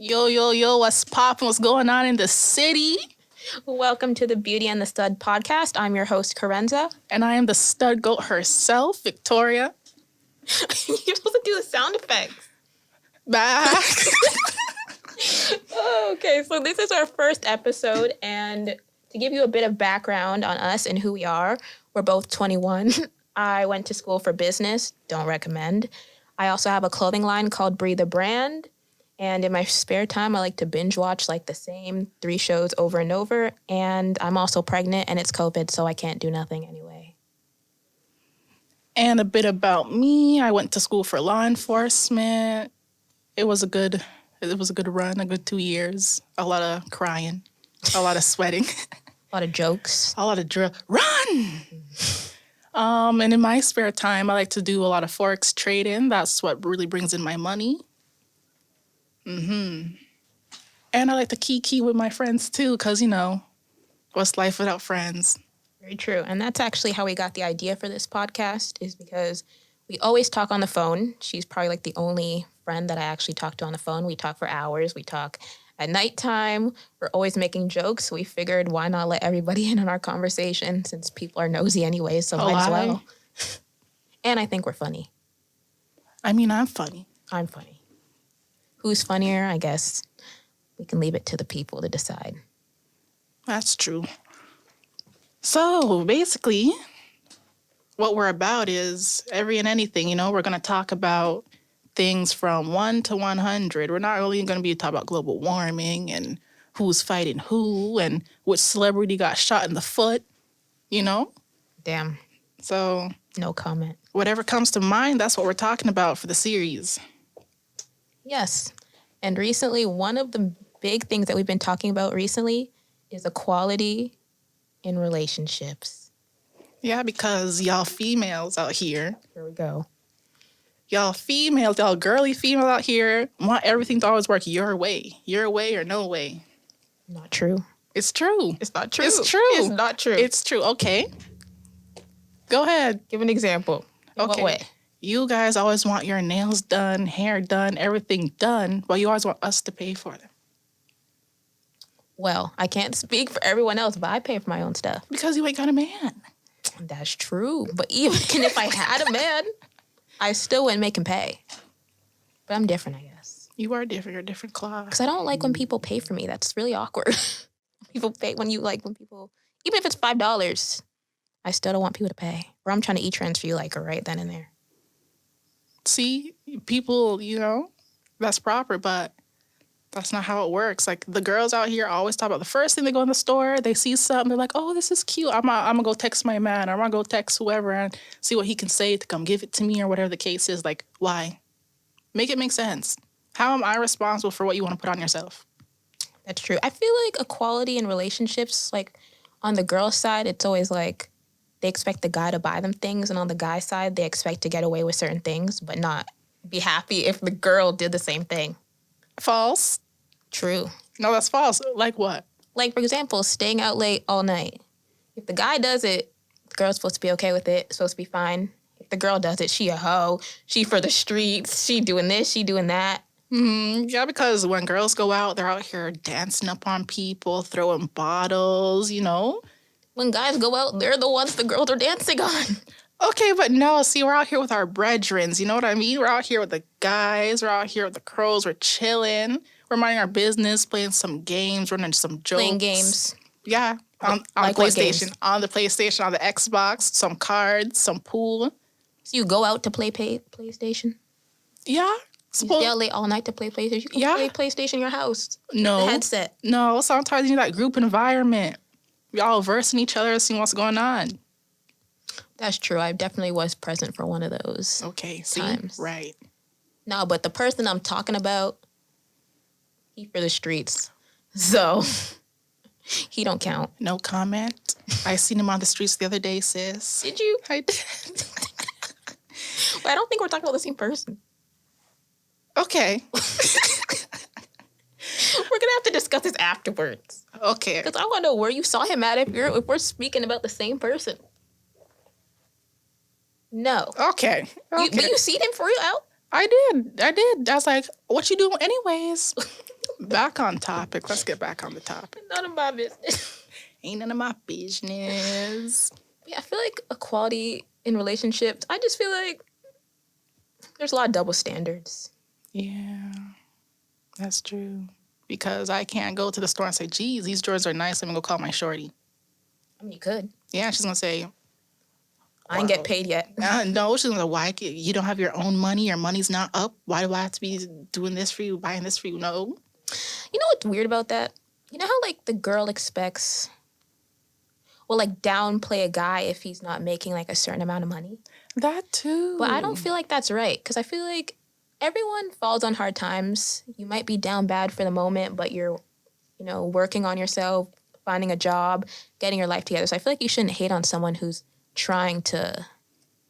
Yo, yo, yo, what's poppin'? What's going on in the city? Welcome to the Beauty and the Stud podcast. I'm your host, Kerenzah. And I am the stud goat herself, Victoria. You're supposed to do the sound effects. Back. Okay, so this is our first episode, and to give you a bit of background on us and who we are, we're both 21. I went to school for business, don't recommend. I also have a clothing line called Breathe the Brand, and in my spare time, I like to binge watch like the same 3 shows over and over, and I'm also pregnant, and it's COVID, so I can't do nothing anyway. And a bit about me. I went to school for law enforcement. It was a good run, a good 2 years. A lot of crying, a lot of sweating, A lot of jokes. a lot of drill. Run! And in my spare time, I like to do a lot of Forex trading. That's what really brings in my money. And I like to kiki with my friends too, because, what's life without friends? Very true. And that's actually how we got the idea for this podcast, is because we always talk on the phone. She's probably like the only friend that I actually talk to on the phone. We talk for hours. We talk at nighttime. We're always making jokes. We figured, why not let everybody in on our conversation, since people are nosy anyway, so might as well. And I think we're funny. I mean, I'm funny. I'm funny. Who's funnier? I guess we can leave it to the people to decide. That's true. So basically, what we're about is every and anything, we're going to talk about things from 1 to 100. We're not only going to be talking about global warming and who's fighting who and which celebrity got shot in the foot, Damn. So No comment. whatever comes to mind, that's what we're talking about for the series. Yes. And recently, one of the big things that we've been talking about recently is equality in relationships. Yeah, because y'all females out here, Here we go. y'all girly females out here want everything to always work your way or no way. Not true. It's true. It's not true. It's true. It's not true. It's true. Okay. Go ahead. Give an example. In what way? You guys always want your nails done, hair done, everything done, but you always want us to pay for them. Well, I can't speak for everyone else, but I pay for my own stuff. Because you ain't got a man. That's true. But even if I had a man, I still wouldn't make him pay. But I'm different, I guess. You are different. You're a different class. Because I don't like when people pay for me. That's really awkward. People pay when people, even if it's $5, I still don't want people to pay. Or I'm trying to e-transfer you like right then and there. See, people, that's proper, but that's not how it works. Like, the girls out here always talk about the first thing they go in the store, they see something, they're like, oh, this is cute. I'm gonna go text my man, or I'm gonna go text whoever and see what he can say to come give it to me, or whatever the case is. Like, why? Make it make sense. How am I responsible for what you want to put on yourself? That's true. I feel like equality in relationships, like on the girl side, it's always like they expect the guy to buy them things, and on the guy side, they expect to get away with certain things, but not be happy if the girl did the same thing. False. True. No, that's false. Like what? Like, for example, staying out late all night. If the guy does it, the girl's supposed to be okay with it, supposed to be fine. If the girl does it, she a hoe. She for the streets. She doing this, she doing that. Yeah, because when girls go out, they're out here dancing up on people, throwing bottles, When guys go out, they're the ones the girls are dancing on. Okay, but no, see, we're out here with our brethrens, you know what I mean? We're out here with the guys, we're out here with the crows, we're chilling, we're minding our business, playing some games, running some jokes. Playing games. Yeah, on Like the what PlayStation, games? on the PlayStation, on the Xbox, some cards, some pool. So you go out to play PlayStation? Yeah. You stay out late all night to play PlayStation? You can play PlayStation in your house. No. The headset. No, sometimes you need that group environment. We all versing each other, seeing what's going on. That's true. I definitely was present for one of those. Okay, see? Times. Right. No, but the person I'm talking about, he for the streets. So, he don't count. No comment. I seen him on the streets the other day, sis. Did you? I did. But I don't think we're talking about the same person. Okay. We're going to have to discuss this afterwards. Okay. Because I want to know where you saw him at if we're speaking about the same person. No. Okay. But you seen him for real out? I did. I was like, what you doing anyways? Back on topic. Let's get back on the topic. None of my business. Ain't none of my business. Yeah, I feel like equality in relationships, I just feel like there's a lot of double standards. Yeah, that's true. Because I can't go to the store and say, geez, these drawers are nice. Let me go call my shorty. I mean, you could. Yeah, she's going to say, I ain't get paid yet. no, she's going to say, why? You don't have your own money. Your money's not up. Why do I have to be doing this for you, buying this for you? No. You know what's weird about that? You know how, like, the girl expects, well, like, downplay a guy if he's not making, like, a certain amount of money? That too. But I don't feel like that's right, because I feel like everyone falls on hard times. You might be down bad for the moment, but you're, working on yourself, finding a job, getting your life together. So I feel like you shouldn't hate on someone who's trying to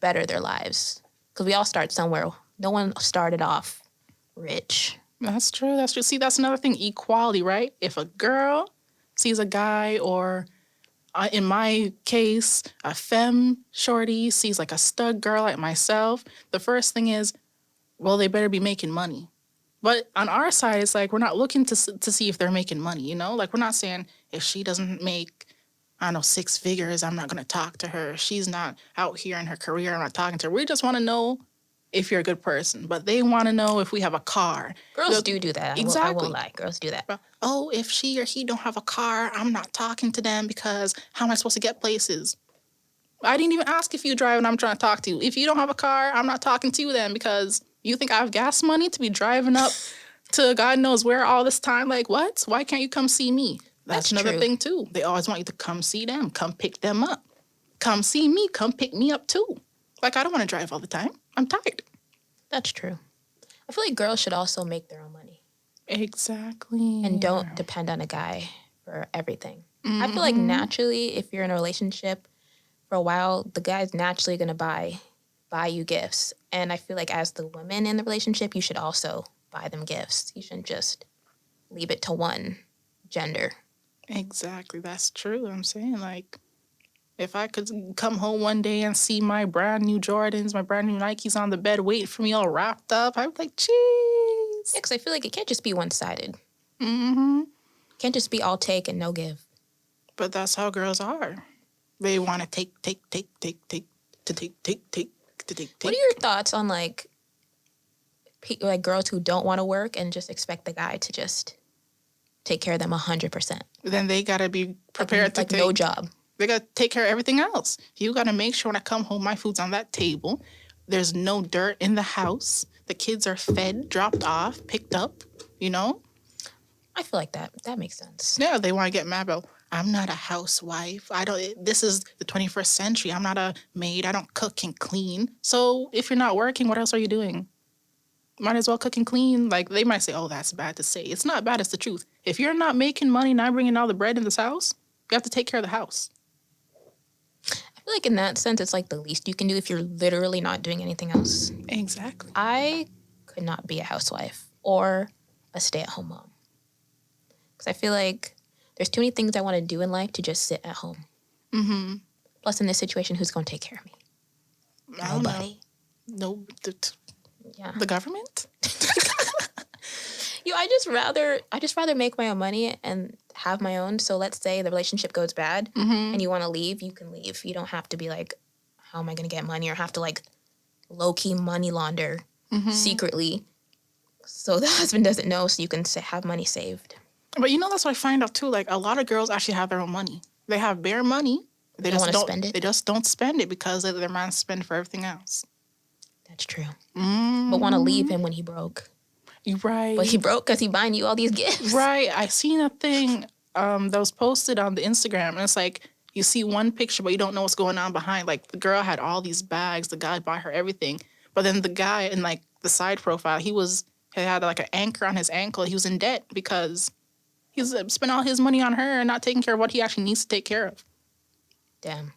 better their lives, because we all start somewhere. No one started off rich. That's true. That's true. See, that's another thing. Equality, right? If a girl sees a guy, or in my case, a femme shorty sees like a stud girl like myself, the first thing is, well, they better be making money. But on our side, it's like we're not looking to see if they're making money, you know? Like we're not saying if she doesn't make, I don't know, 6 figures, I'm not going to talk to her. If she's not out here in her career, I'm not talking to her. We just want to know if you're a good person. But they want to know if we have a car. Girls do that. Exactly. I won't lie. Girls do that. Oh, if she or he don't have a car, I'm not talking to them because how am I supposed to get places? I didn't even ask if you drive and I'm trying to talk to you. If you don't have a car, I'm not talking to you then because you think I have gas money to be driving up to God knows where all this time. Like, what? Why can't you come see me? That's another true. thing, too. They always want you to come see them, come pick them up. Come see me, come pick me up, too. Like, I don't want to drive all the time. I'm tired. That's true. I feel like girls should also make their own money. Exactly. And don't depend on a guy for everything. I feel like naturally, if you're in a relationship for a while, the guy's naturally going to buy you gifts. And I feel like as the woman in the relationship, you should also buy them gifts. You shouldn't just leave it to one gender. Exactly. That's true. I'm saying, like, if I could come home one day and see my brand new Jordans, my brand new Nikes on the bed waiting for me all wrapped up, I'd be like, jeez. Yeah, because I feel like it can't just be one-sided. Mm-hmm. It can't just be all take and no give. But that's how girls are. They want to take. What are your thoughts on, like girls who don't want to work and just expect the guy to just take care of them 100%? Then they got to be prepared to take. No job. They got to take care of everything else. You got to make sure when I come home, my food's on that table. There's no dirt in the house. The kids are fed, dropped off, picked up, you know? I feel like that makes sense. Yeah, they want to get mad about, I'm not a housewife. This is the 21st century. I'm not a maid. I don't cook and clean. So if you're not working, what else are you doing? Might as well cook and clean. Like, they might say, oh, that's bad to say. It's not bad. It's the truth. If you're not making money, not bringing all the bread in this house, you have to take care of the house. I feel like in that sense, it's like the least you can do if you're literally not doing anything else. Exactly. I could not be a housewife or a stay-at-home mom. Because I feel like there's too many things I want to do in life to just sit at home. Mm-hmm. Plus, in this situation, who's going to take care of me? Nobody. No. Yeah. The government? I just rather make my own money and have my own. So let's say the relationship goes bad and you want to leave, you can leave. You don't have to be like, how am I going to get money? Or have to like low-key money launder secretly so the husband doesn't know so you can have money saved. But that's what I find out too. Like, a lot of girls actually have their own money. They have bare money. They don't just want to spend it. They just don't spend it because their man spend for everything else. That's true. But want to leave him when he broke. Right. But he broke because he buying you all these gifts. Right. I seen a thing that was posted on the Instagram, and it's like you see one picture, but you don't know what's going on behind. Like, the girl had all these bags. The guy bought her everything. But then the guy in, like, the side profile, he had, like, an anchor on his ankle. He was in debt because he's spent all his money on her and not taking care of what he actually needs to take care of. Damn.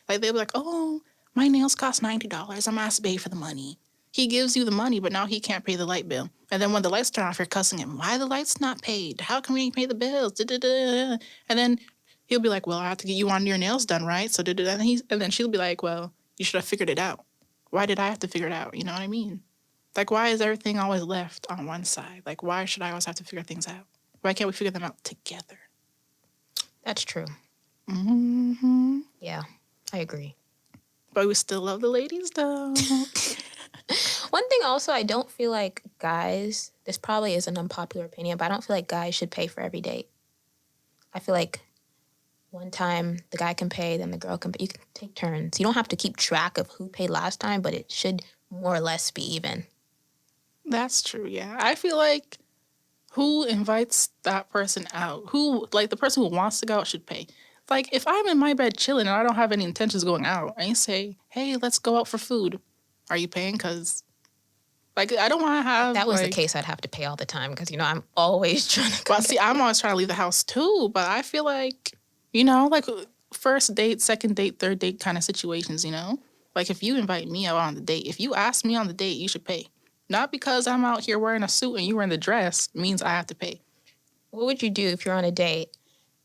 Like, they'll be like, oh, my nails cost $90. I'm asked to pay for the money. He gives you the money, but now he can't pay the light bill. And then when the lights turn off, you're cussing him. Why the lights not paid? How come we ain't pay the bills? Da-da-da. And then he'll be like, well, I have to get you on your nails done, right? So and then she'll be like, well, you should have figured it out. Why did I have to figure it out? You know what I mean? Like, why is everything always left on one side? Like, why should I always have to figure things out? Why can't we figure them out together? That's true. Mm-hmm. Yeah, I agree. But we still love the ladies, though. One thing also, I don't feel like guys, this probably is an unpopular opinion, but I don't feel like guys should pay for every date. I feel like one time the guy can pay, then the girl can pay. You can take turns. You don't have to keep track of who paid last time, but it should more or less be even. That's true, yeah. I feel like who invites that person out? Who, like, the person who wants to go out should pay. Like, if I'm in my bed chilling and I don't have any intentions of going out, and you say, hey, let's go out for food, are you paying? Because, like, I don't want to have, If that was like, the case, I'd have to pay all the time because, I'm always trying to well, see, I'm always trying to leave the house too, but I feel like, like first date, second date, third date kind of situations, Like if you invite me out on the date, if you ask me on the date, you should pay. Not because I'm out here wearing a suit and you wearing the dress means I have to pay. What would you do if you're on a date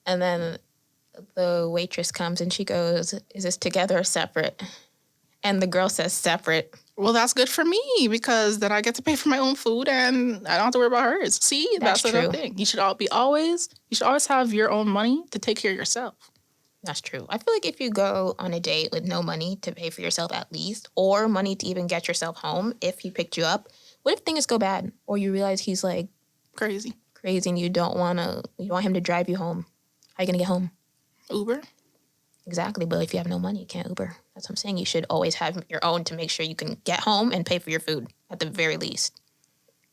and then the waitress comes and she goes, is this together or separate? And the girl says separate. Well, that's good for me because then I get to pay for my own food and I don't have to worry about hers. See, that's another true. thing. You should always have your own money to take care of yourself. That's true. I feel like if you go on a date with no money to pay for yourself at least, or money to even get yourself home if he picked you up, what if things go bad? Or you realize he's like crazy and you don't want him to drive you home. How are you going to get home? Uber? Exactly. But if you have no money, you can't Uber. That's what I'm saying. You should always have your own to make sure you can get home and pay for your food at the very least.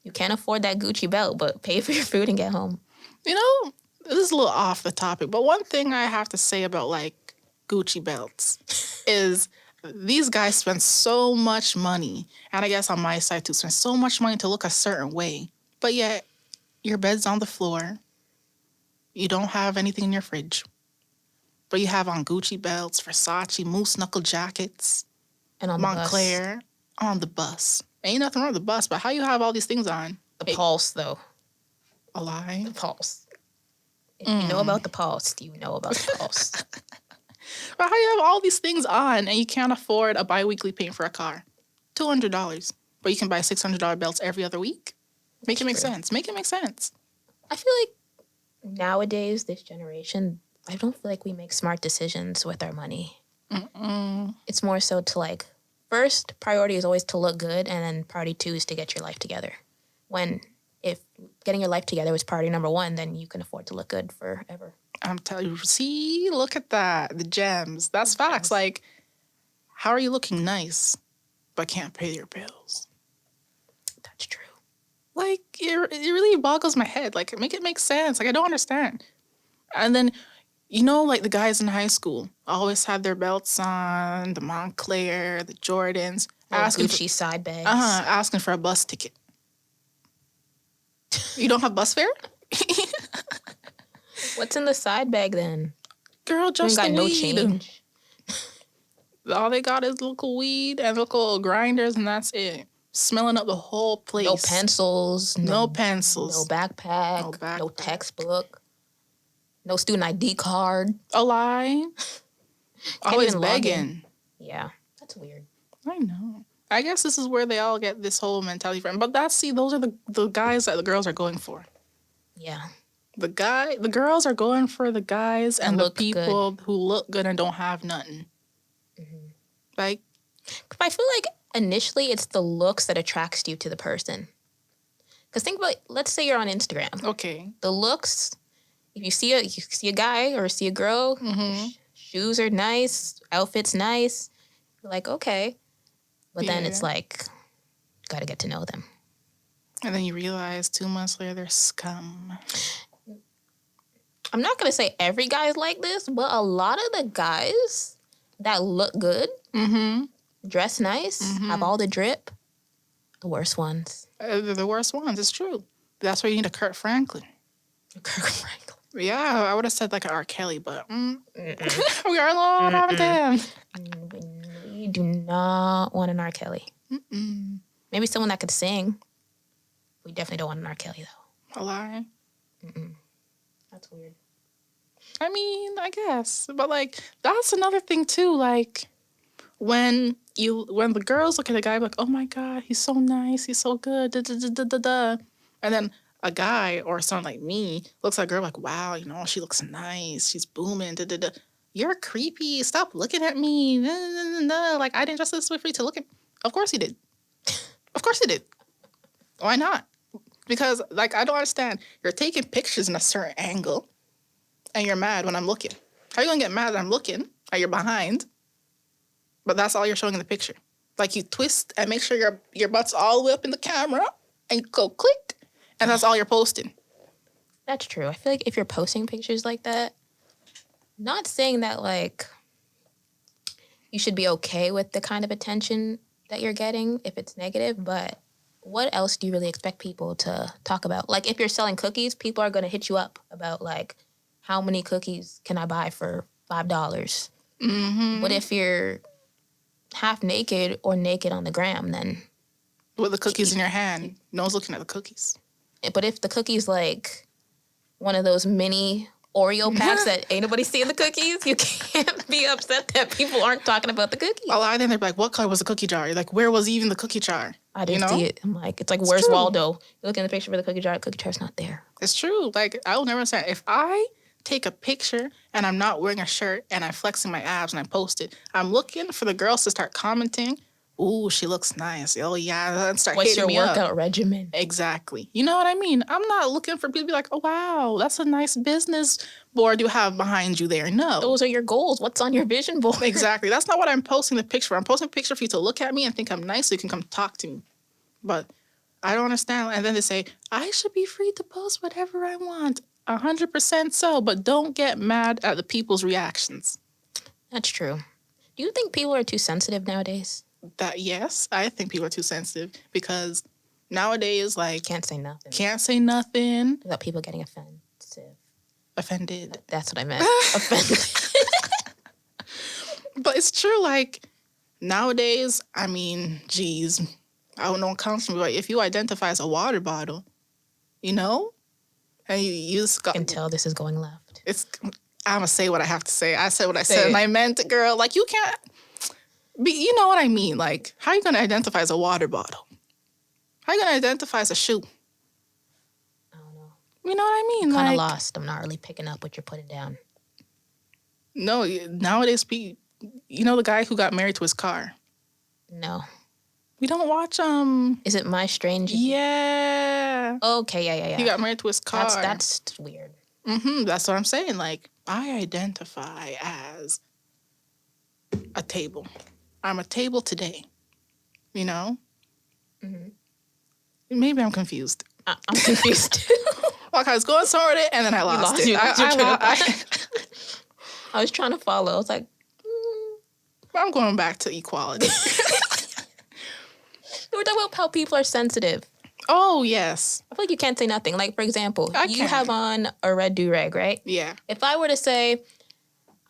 You can't afford that Gucci belt, but pay for your food and get home. This is a little off the topic, but one thing I have to say about like Gucci belts is these guys spend so much money, and I guess on my side too, spend so much money to look a certain way, but yet your bed's on the floor. You don't have anything in your fridge, but you have on Gucci belts, Versace, moose knuckle jackets, and on Montclair on the bus. Ain't nothing wrong with the bus, but how you have all these things on? The pulse, though. A lie? The pulse. If you know about the pulse, you know about the pulse. But how you have all these things on and you can't afford a bi-weekly payment for a car? $200. But you can buy $600 belts every other week? Make it make sense. Make it make sense. I feel like nowadays, this generation, I don't feel like we make smart decisions with our money. It's more so to like, first priority is always to look good, and then priority 2 is to get your life together. When if getting your life together was priority number 1, then you can afford to look good forever. I'm telling you, see, look at that. The gems. That's facts. Like, how are you looking nice but can't pay your bills? That's true. Like, it really boggles my head. Like, make it make sense. Like, I don't understand. And then, like the guys in high school always had their belts on, the Montclair, the Jordans. Gucci side bags. Asking for a bus ticket. You don't have bus fare? What's in the side bag then? Girl, just got the no weed. change. All they got is local weed and local grinders, and that's it. Smelling up the whole place. No pencils. No pencils. No backpack. No textbook. No student ID card. A lie. Always begging. Yeah, that's weird. I know. I guess this is where they all get this whole mentality from. But those are the guys that the girls are going for. Yeah. The girls are going for the guys and the people good. who look good and don't have nothing. Mm-hmm. Like, I feel like initially it's the looks that attracts you to the person. Because think about, let's say you're on Instagram. Okay. The looks, if you see a guy or see a girl, shoes are nice, outfit's nice, you're like, okay. But then it's like, got to get to know them. And then you realize 2 months later they're scum. I'm not going to say every guy's like this, but a lot of the guys that look good, dress nice, have all the drip, the worst ones. They're the worst ones. It's true. That's why you need a Kurt Franklin. Kurt Franklin. Yeah, I would have said like an R. Kelly, but we are alone on them. We do not want an R. Kelly. Maybe someone that could sing. We definitely don't want an R. Kelly, though. A lie. That's weird. I mean, I guess. But, like, that's another thing, too. Like, when when the girls look at a guy like, oh my God, he's so nice, he's so good, da, da, da, da, da, da. And then a guy or someone like me looks at a girl like, wow, she looks nice, she's booming, da, da, da. You're creepy. Stop looking at me. Nah, nah, nah, nah. Like, I didn't dress this way for you to look at. Of course he did. Of course he did. Why not? Because, like, I don't understand. You're taking pictures in a certain angle, and you're mad when I'm looking. How are you going to get mad that I'm looking at your behind, but that's all you're showing in the picture? Like, you twist and make sure your butt's all the way up in the camera, and you go click, and that's all you're posting. That's true. I feel like if you're posting pictures like that, not saying that, like, you should be okay with the kind of attention that you're getting if it's negative, but what else do you really expect people to talk about? Like, if you're selling cookies, people are going to hit you up about, like, how many cookies can I buy for $5? Mm-hmm. But if you're half naked or naked on the gram, then... With the cookies in your hand, no one's looking at the cookies. But if the cookie's, like, one of those mini Oreo packs that ain't nobody seeing the cookies, you can't be upset that people aren't talking about the cookies. A lot of them, they're like, what color was the cookie jar? You're like, where was even the cookie jar? I didn't see it. I'm like, it's like, where's true. Waldo? You look in the picture for the cookie jar's not there. It's true. Like, I will never understand. If I take a picture and I'm not wearing a shirt and I'm flexing my abs and I post it, I'm looking for the girls to start commenting, ooh, she looks nice. Oh, yeah. And start What's hitting your me workout up. regimen? Exactly. You know what I mean? I'm not looking for people to be like, oh, wow, that's a nice business board you have behind you there. No. Those are your goals. What's on your vision board? Exactly. That's not what I'm posting the picture for. I'm posting a picture for you to look at me and think I'm nice so you can come talk to me. But I don't understand. And then they say, I should be free to post whatever I want. 100% so. But don't get mad at the people's reactions. That's true. Do you think people are too sensitive nowadays? Yes, I think people are too sensitive because nowadays, like... Can't say nothing. Can't say nothing. Without people getting offensive. Offended. That's what I meant. Offended. But it's true, like, nowadays, I mean, geez, I don't know what counts for me, but if you identify as a water bottle, and you just got... I can tell this is going left. I'm going to say what I have to say. I said what I said, and I meant it, girl. Like, you can't... You know what I mean? Like, how are you going to identify as a water bottle? How are you going to identify as a shoe? I don't know. You know what I mean? Kind of lost. I'm not really picking up what you're putting down. No, nowadays, you know the guy who got married to his car? No. We don't watch, Is it My Strange? Yeah. Okay, yeah. He got married to his car. That's weird. That's what I'm saying. Like, I identify as a table. I'm a table today. Mm-hmm. Maybe I'm confused. I'm confused. Like, I was going somewhere with it, and then I lost it. I was trying to follow. I was like, I'm going back to equality. We're talking about how people are sensitive. Oh, yes. I feel like you can't say nothing. Like, for example, you can. have on a red do-rag, right? Yeah. If I were to say,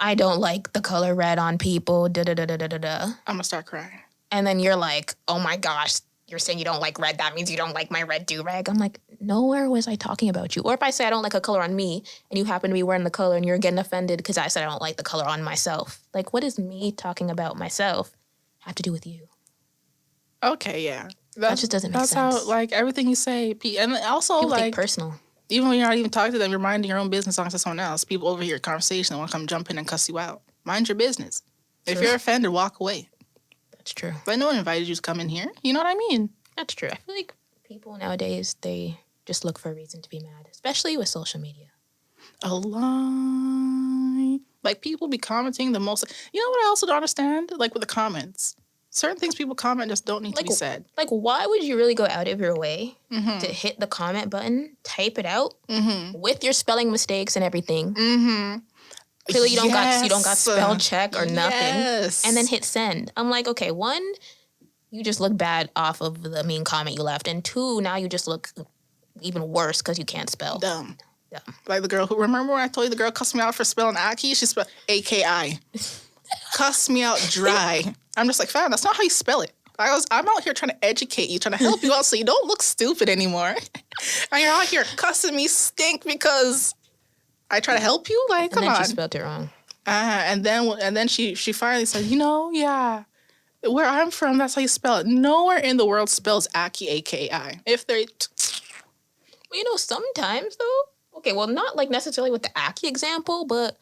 I don't like the color red on people, da-da-da-da-da-da-da. I'm going to start crying. And then you're like, oh my gosh, you're saying you don't like red. That means you don't like my red do-rag. I'm like, nowhere was I talking about you. Or if I say I don't like a color on me and you happen to be wearing the color and you're getting offended because I said I don't like the color on myself. Like, what does me talking about myself have to do with you? Okay, yeah. That just doesn't make sense. That's how, like, everything you say, and also, people like, take personal. Even when you're not even talking to them, you're minding your own business talking to someone else. People overhear a conversation and want to come jump in and cuss you out. Mind your business. True. If you're offended, walk away. That's true. But no one invited you to come in here. You know what I mean? That's true. I feel like people nowadays, they just look for a reason to be mad, especially with social media. A lie. Like, people be commenting the most. You know what I also don't understand? Like, with the comments. Certain things people comment just don't need to be said. Like, why would you really go out of your way to hit the comment button, type it out with your spelling mistakes and everything? Clearly, you don't got spell check or nothing, and then hit send. I'm like, okay, one, you just look bad off of the mean comment you left, and two, now you just look even worse because you can't spell. Dumb. Like the girl who, remember when I told you the girl cussed me out for spelling Aki? She spelled A-K-I. Cuss me out dry. I'm just like, fam, that's not how you spell it. I'm out here trying to educate you, trying to help you out so you don't look stupid anymore. And you're out here cussing me stink because I try to help you? Like, come on. And then she spelled it wrong. And then she finally said, yeah, Where I'm from, that's how you spell it. Nowhere in the world spells Aki, A-K-I. If they... Well, you know, sometimes though. Okay, well, not like necessarily with the Aki example, but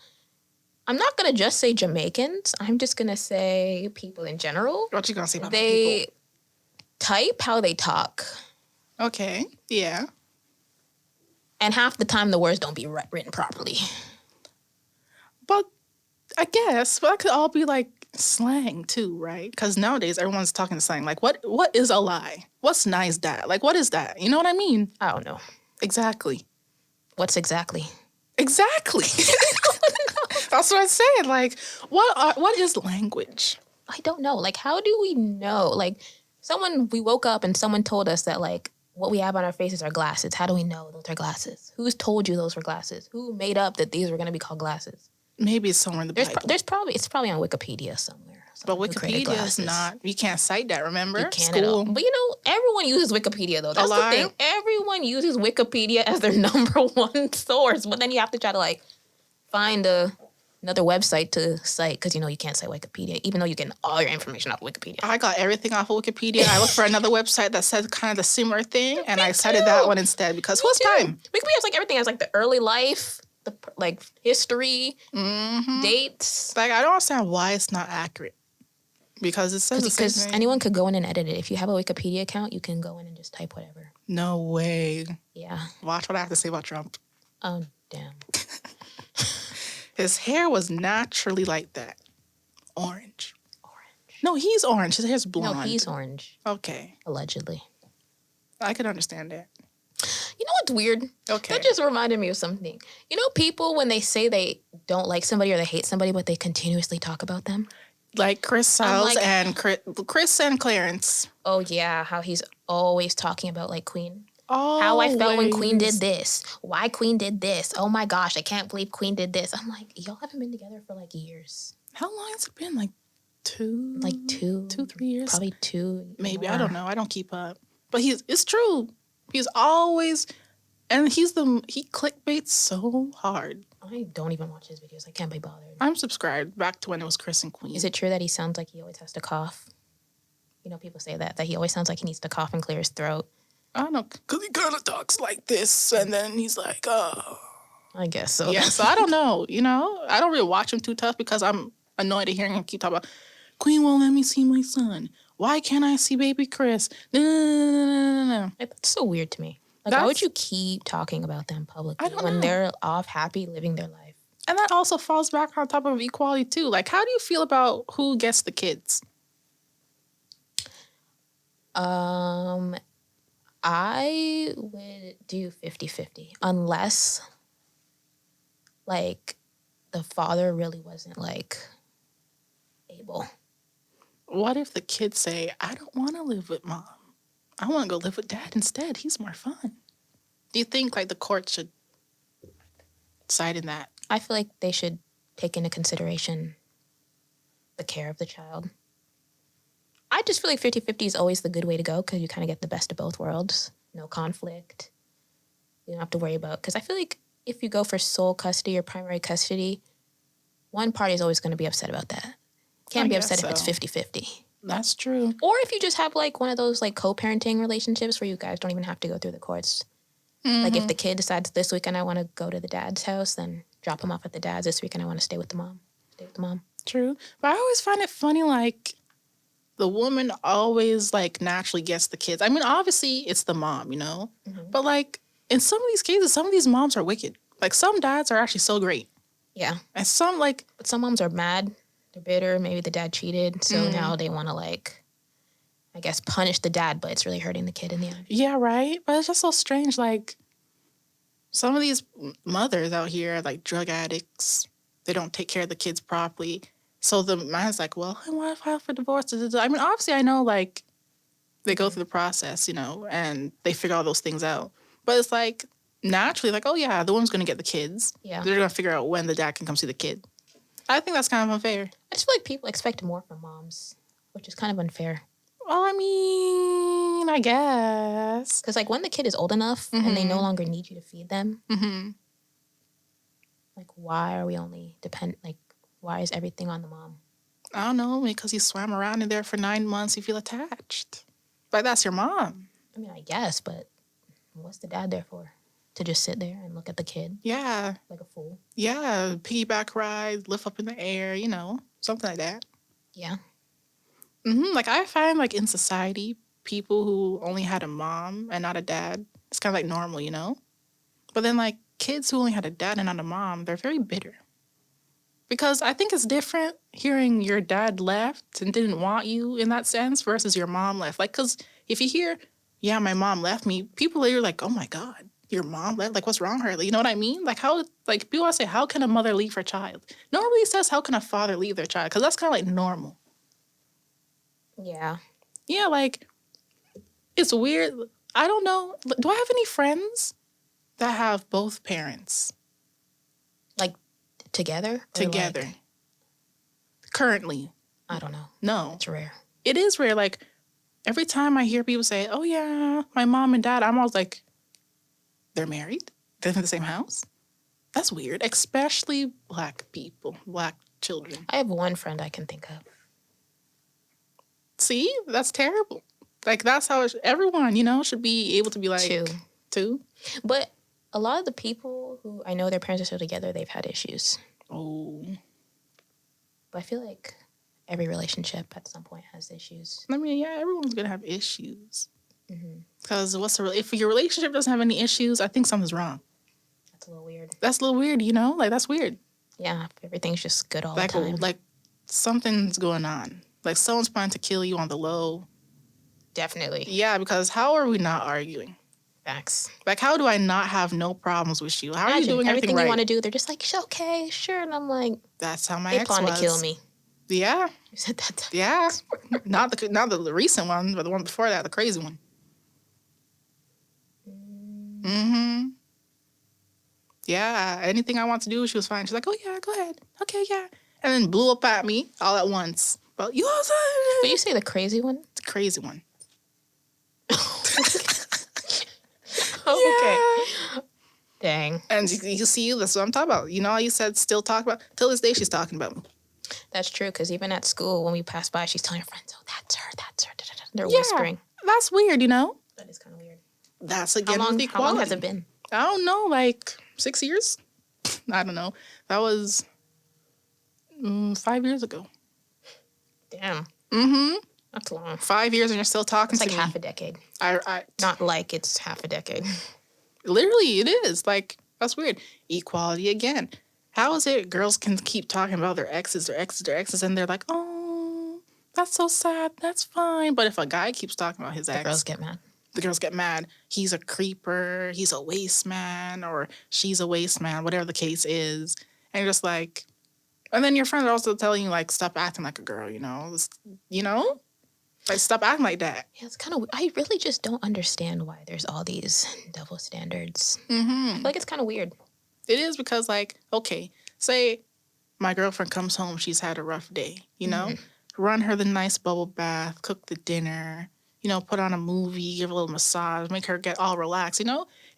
I'm not gonna just say Jamaicans. I'm just gonna say people in general. What you gonna say about my They people? type how they talk, Okay, yeah. and half the time the words don't be written properly. But I guess, but that could all be like slang too, right? Because nowadays everyone's talking slang. Like, what is a lie? What's nice that? Like, what is that? You know what I mean? I don't know. Exactly. What's exactly? Exactly. That's what I'm saying. Like, what is language? I don't know. Like, how do we know? Like, we woke up and someone told us that, like, what we have on our faces are glasses. How do we know those are glasses? Who's told you those were glasses? Who made up that these were going to be called glasses? Maybe it's somewhere in the Bible. It's probably on Wikipedia somewhere. But Wikipedia is not. You can't cite that. Remember? You can't at all. But you know, everyone uses Wikipedia though. That's the thing. Everyone uses Wikipedia as their number one source. But then you have to try to like find another website to cite because you know you can't cite Wikipedia, even though you get all your information off Wikipedia. I got everything off of Wikipedia. I looked for another website that said kind of the similar thing, and I cited that one instead because what's time? Wikipedia has like everything. It has like the early life, the like history, dates. Like I don't understand why it's not accurate. Because it says the same because thing. anyone could go in and edit it. If you have a Wikipedia account, you can go in and just type whatever. No way. Yeah. Watch what I have to say about Trump. Oh, damn. His hair was naturally like that. Orange. No, he's orange. His hair's blonde. No, he's orange. Okay. Allegedly. I can understand that. You know what's weird? Okay. That just reminded me of something. You know, people, when they say they don't like somebody or they hate somebody, but they continuously talk about them? Like Chris Styles and Chris and Clarence. Oh, yeah. How he's always talking about, like, Queen. Always. How I felt when Queen did this. Why Queen did this. Oh, my gosh. I can't believe Queen did this. I'm like, y'all haven't been together for, like, years. How long has it been? Like 2? Like 2, 3 years? Probably 2. Maybe. More. I don't know. I don't keep up. But it's true. He's always... And he clickbaits so hard. I don't even watch his videos. I can't be bothered. I'm subscribed back to when it was Chris and Queen. Is it true that he sounds like he always has to cough? You know, people say that he always sounds like he needs to cough and clear his throat. I don't know, because he kind of talks like this, and then he's like, oh. I guess so. Yeah, so I don't know, you know? I don't really watch him too tough because I'm annoyed at hearing him keep talking about, Queen won't let me see my son. Why can't I see baby Chris? No. That's so weird to me. Like, why would you keep talking about them publicly when they're off happy living their life? And that also falls back on top of equality, too. Like, how do you feel about who gets the kids? I would do 50-50 unless, like, the father really wasn't, like, able. What if the kids say, I don't want to live with mom. I want to go live with dad instead. He's more fun. Do you think, like, the court should side in that? I feel like they should take into consideration the care of the child. I just feel like 50-50 is always the good way to go because you kind of get the best of both worlds. No conflict. You don't have to worry about... Because I feel like if you go for sole custody or primary custody, one party is always going to be upset about that. Can't be upset if it's 50-50. That's true. Or if you just have, like, one of those, like, co-parenting relationships where you guys don't even have to go through the courts. Mm-hmm. Like, if the kid decides this weekend I want to go to the dad's house, then drop him off at the dad's. This weekend I want to stay with the mom. True. But I always find it funny, like, the woman always, like, naturally gets the kids. I mean, obviously, it's the mom, you know? Mm-hmm. But, like, in some of these cases, some of these moms are wicked. Like, some dads are actually so great. Yeah. And some, like... But some moms are mad. They're bitter. Maybe the dad cheated. So now they want to, like, I guess, punish the dad, but it's really hurting the kid in the end. Yeah, right? But it's just so strange. Like, some of these mothers out here are, like, drug addicts. They don't take care of the kids properly. So the man's like, well, I want to file for divorce. I mean, obviously, I know, like, they go through the process, you know, and they figure all those things out. But it's, like, naturally, like, oh, yeah, the woman's going to get the kids. Yeah. They're going to figure out when the dad can come see the kid. I think that's kind of unfair. I just feel like people expect more from moms, which is kind of unfair. Well, I mean, I guess. Because, like, when the kid is old enough and they no longer need you to feed them, like, why are we only why is everything on the mom? I don't know, because you swam around in there for 9 months, you feel attached. But that's your mom. I mean, I guess, but what's the dad there for? To just sit there and look at the kid Yeah. like a fool? Yeah. Piggyback ride, lift up in the air, something like that. Yeah. Like, I find, like, in society, people who only had a mom and not a dad, it's kind of like normal. But then, like, kids who only had a dad and not a mom, they're very bitter. Because I think it's different hearing your dad left and didn't want you in that sense versus your mom left. Like, because if you hear, yeah, my mom left me, people are like, oh my God, your mom left? Like, what's wrong with her? You know what I mean? Like, people always say, how can a mother leave her child? Nobody says, how can a father leave their child? Because that's kind of like normal. Yeah. Yeah, like, it's weird. I don't know. Do I have any friends that have both parents? Like, together? Together. Like, currently. I don't know. No. It's rare. It is rare. Like, every time I hear people say, oh, yeah, my mom and dad, I'm always like, they're married? They live in the same house? That's weird. Especially Black people, Black children. I have one friend I can think of. See? That's terrible. Like, that's how everyone, should be able to be like... Two? But a lot of the people who I know their parents are still together, they've had issues. Oh. But I feel like every relationship at some point has issues. I mean, yeah, everyone's going to have issues. Because if your relationship doesn't have any issues, I think something's wrong. That's a little weird. That's a little weird, Like, that's weird. Yeah, if everything's just good all the time. Like, something's going on. Like, someone's planning to kill you on the low. Definitely. Yeah, because how are we not arguing? Facts. Like, how do I not have no problems with you? How are you doing everything right? you want to do? They're just like, okay, sure. And I'm like, that's how my they ex plan was. to kill me. Yeah. You said that. Yeah. not the recent one, but the one before that, the crazy one. Mm-hmm. Yeah. Anything I want to do, she was fine. She's like, oh, yeah, go ahead. Okay, yeah. And then blew up at me all at once. But you also... Did you say the crazy one? The crazy one. Okay. Dang. And you see, that's what I'm talking about. How you said still talk about? Till this day, she's talking about me. That's true, because even at school, when we pass by, she's telling her friends, oh, that's her. They're whispering. That's weird, That is kind of weird. That's, again, how with equality. How long has it been? I don't know, like 6 years? I don't know. That was 5 years ago. Damn. Mm-hmm. That's long. 5 years and you're still talking to me. It's like half a decade. I Not like it's half a decade. Literally, it is. Like, that's weird. Equality again. How is it girls can keep talking about their exes, and they're like, oh, that's so sad. That's fine. But if a guy keeps talking about his ex... The girls get mad. The girls get mad. He's a creeper. He's a waste man. Or she's a waste man. Whatever the case is. And you're just like... And then your friends are also telling you, like, stop acting like a girl, Like, stop acting like that. Yeah, it's kind of... I really just don't understand why there's all these double standards. Mm-hmm. I feel like it's kind of weird. It is because, like, okay, say my girlfriend comes home, she's had a rough day, Run her the nice bubble bath, cook the dinner, put on a movie, give a little massage, make her get all relaxed,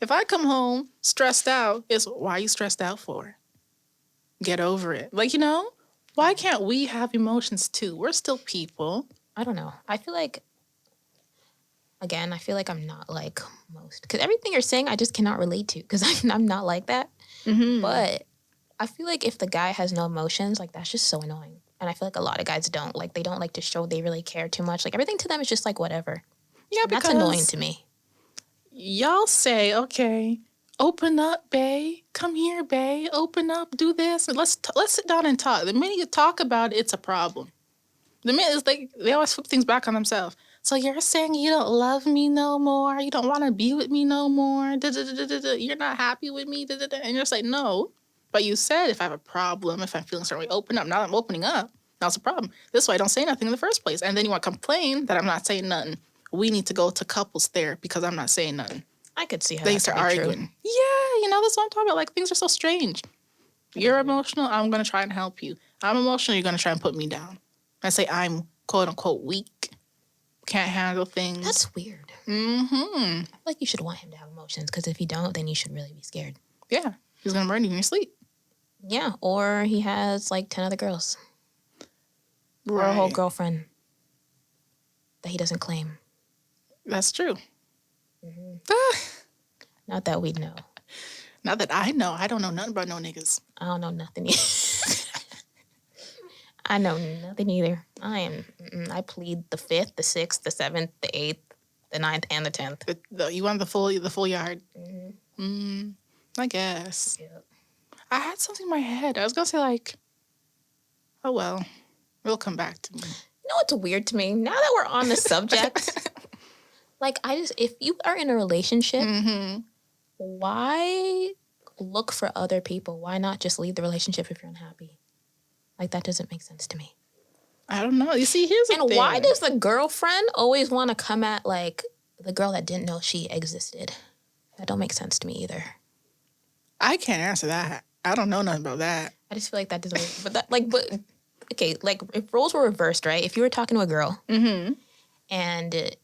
If I come home stressed out, it's, why are you stressed out for? Get over it. Like, why can't we have emotions too? We're still people. I don't know. I feel like I'm not like most. Because everything you're saying, I just cannot relate to. Because I'm not like that. Mm-hmm. But I feel like if the guy has no emotions, like, that's just so annoying. And I feel like a lot of guys don't. Like, they don't like to show they really care too much. Like, everything to them is just like whatever. Yeah, and because that's annoying to me. Y'all say, okay, open up, bae. Come here, bae. Open up. Do this. And let's sit down and talk. The minute you talk about it, it's a problem. The minute it's like they always flip things back on themselves. So you're saying you don't love me no more? You don't want to be with me no more? You're not happy with me? And you're just like, no. But you said if I have a problem, if I'm feeling certain way, open up. Now that I'm opening up, now it's a problem. This way I don't say nothing in the first place. And then you want to complain that I'm not saying nothing. We need to go to couples therapy because I'm not saying nothing. I could see how They that start could be arguing. true. Yeah, that's what I'm talking about. Like, things are so strange. You're emotional, I'm going to try and help you. I'm emotional, you're going to try and put me down. I say I'm quote-unquote weak. Can't handle things. That's weird. Mm-hmm. I feel like you should want him to have emotions, because if you don't, then you should really be scared. Yeah. He's going to murder you in your sleep. Yeah, or he has like 10 other girls. or a whole Right. girlfriend that he doesn't claim. That's true. Not that we know. Not that I know. I don't know nothing about no niggas. I don't know nothing. I know nothing either. I plead the 5th, the 6th, the 7th, the 8th, the 9th, and the 10th. You want the full yard? I guess. Yep. I had something in my head. I was gonna say like, oh well, it'll come back to me. You know what's weird to me? Now that we're on the subject, like if you are in a relationship, why look for other people? Why not just leave the relationship if you're unhappy? Like, that doesn't make sense to me. I don't know. You see, here's the thing. And why does the girlfriend always want to come at, like, the girl that didn't know she existed? That don't make sense to me either. I can't answer that. I don't know nothing about that. I just feel like that doesn't... okay, like, if roles were reversed, right? If you were talking to a girl and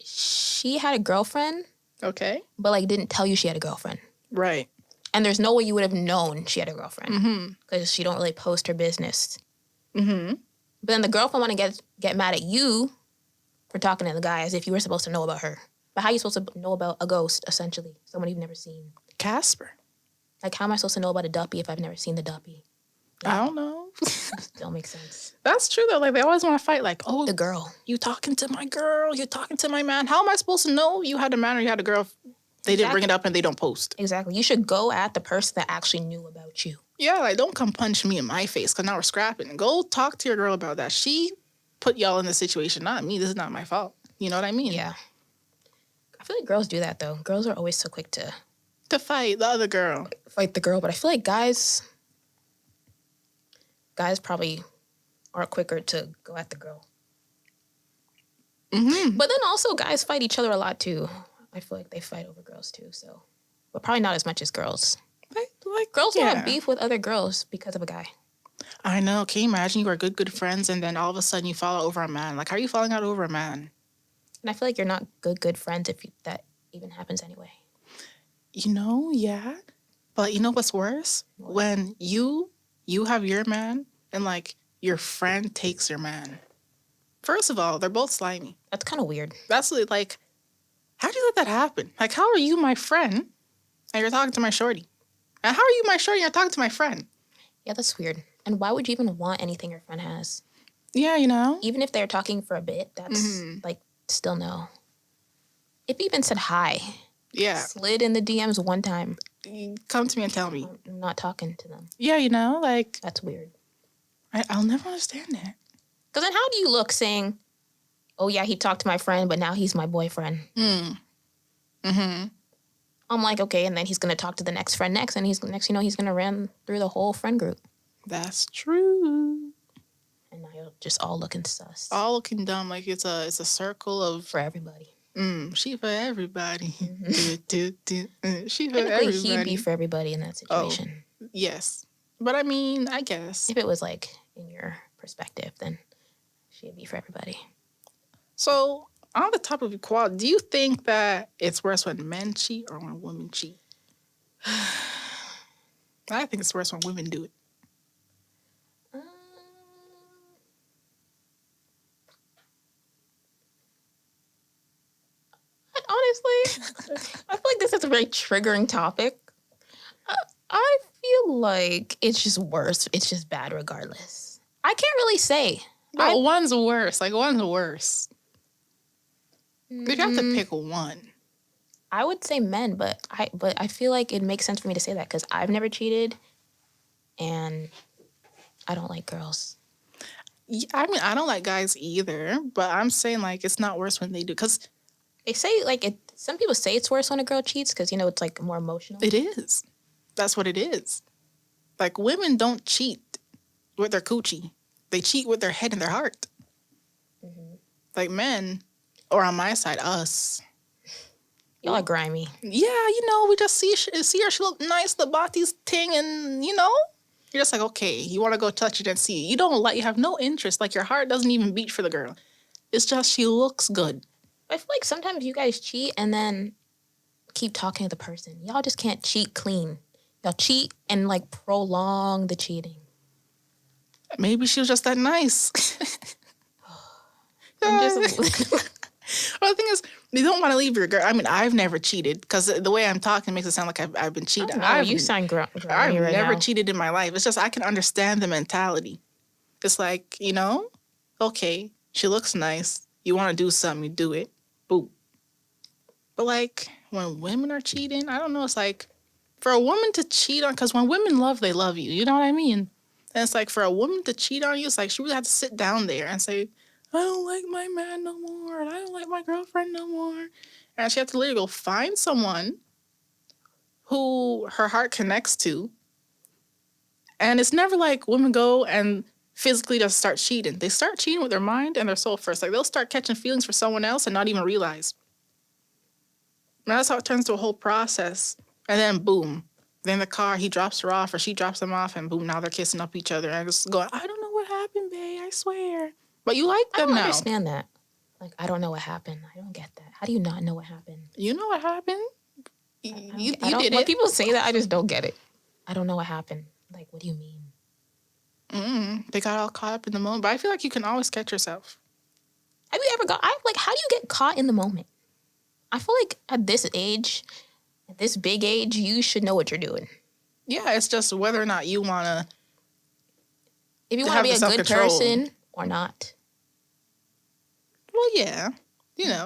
she had a girlfriend... Okay. But, like, didn't tell you she had a girlfriend. Right. And there's no way you would have known she had a girlfriend. Because she don't really post her business. But then the girlfriend want to get mad at you for talking to the guy as if you were supposed to know about her. But how are you supposed to know about a ghost, essentially? Someone you've never seen. Casper. Like, how am I supposed to know about a duppy if I've never seen the duppy? I don't know. Don't make sense. That's true, though. Like, they always want to fight. Like, oh, The girl. you talking to my girl. You're talking to my man. How am I supposed to know you had a man or you had a girl if they didn't bring it up and they don't post? Exactly. You should go at the person that actually knew about you. Yeah, like, don't come punch me in my face because now we're scrapping. Go talk to your girl about that. She put y'all in this situation, not me. This is not my fault. You know what I mean? Yeah. I feel like girls do that, though. Girls are always so quick to fight the other girl. fight the girl. But I feel like guys probably are quicker to go at the girl. But then also guys fight each other a lot, too. I feel like they fight over girls, too. So, but probably not as much as girls. Like Girls will have beef with other girls because of a guy. I know. Can you imagine you are good friends and then all of a sudden you fall out over a man? Like, how are you falling out over a man? And I feel like you're not good friends if that even happens anyway. You know, yeah. But you know what's worse? What? When you have your man and, like, your friend takes your man. First of all, they're both slimy. That's kind of weird. That's like, how'd you let that happen? Like, how are you my friend and you're talking to my shorty? And how are you my shorty and you're talking to my friend? Yeah, that's weird. And why would you even want anything your friend has? Yeah, you know? Even if they're talking for a bit, that's, like, still no. If you even said hi. Yeah. Slid in the DMs one time. Come to me and tell me. I'm not talking to them. Yeah, you know? Like, That's weird. I'll never understand that. Because then how do you look saying, oh, yeah, he talked to my friend, but now he's my boyfriend? I'm like, okay, and then he's going to talk to the next friend next, and he's going to run through the whole friend group. That's true. And now you're just all looking sus. All looking dumb. Like, it's a circle of... For everybody. She for everybody. She for Technically, everybody. he'd be for everybody in that situation. Yes. But I mean, I guess. If it was, like, in your perspective, then she'd be for everybody. So, on the topic of equality, do you think that it's worse when men cheat or when women cheat? I think it's worse when women do it. Honestly, I feel like this is a very triggering topic. I feel like it's just worse. It's just bad regardless. I can't really say. But one's worse. Like, one's worse. If you have to pick one. I would say men, but I feel like it makes sense for me to say that because I've never cheated, and I don't like girls. I mean, I don't like guys either, but I'm saying, like, it's not worse when they do. Because they say, like, some people say it's worse when a girl cheats because, you know, it's, like, more emotional. it is. That's what it is. Like, women don't cheat with their coochie. They cheat with their head and their heart. Like, men, or on my side, us. Y'all are grimy. Yeah, you know, we just see her, she look nice, the body's ting, and, you know, you're just like, okay, you want to go touch it and see it. You have no interest. Like, your heart doesn't even beat for the girl. It's just she looks good. I feel like sometimes you guys cheat and then keep talking to the person. Y'all just can't cheat clean. Y'all cheat and, like, prolong the cheating. Maybe she was just that nice. I'm just Well, the thing is, you don't want to leave your girl. I mean, I've never cheated because the way I'm talking makes it sound like I've been cheated. no, you sound I've grimy right never now. cheated in my life. It's just I can understand the mentality. It's like, okay, she looks nice. You want to do something, you do it. Boom. But like when women are cheating, I don't know. It's like for a woman to cheat on, because when women love, they love you. You know what I mean? And it's like for a woman to cheat on you, it's like she would have to sit down there and say, I don't like my man no more. And I don't like my girlfriend no more. And she had to literally go find someone who her heart connects to. And it's never like women go and physically just start cheating. They start cheating with their mind and their soul first. Like they'll start catching feelings for someone else and not even realize. And that's how it turns to a whole process. And then boom. Then the car, he drops her off or she drops him off and boom, now they're kissing up each other. And I just going, I don't know what happened, babe, I swear. But you like I them don't now. understand that. Like, I don't know what happened. I don't get that. How do you not know what happened? You know what happened? You did when it. people say that, I just don't get it. I don't know what happened. Like, what do you mean? They got all caught up in the moment. But I feel like you can always catch yourself. Have you ever how do you get caught in the moment? I feel like at this age, at this big age, you should know what you're doing. Yeah, it's just whether or not you want to. If you want to be a good person or not. Well, yeah.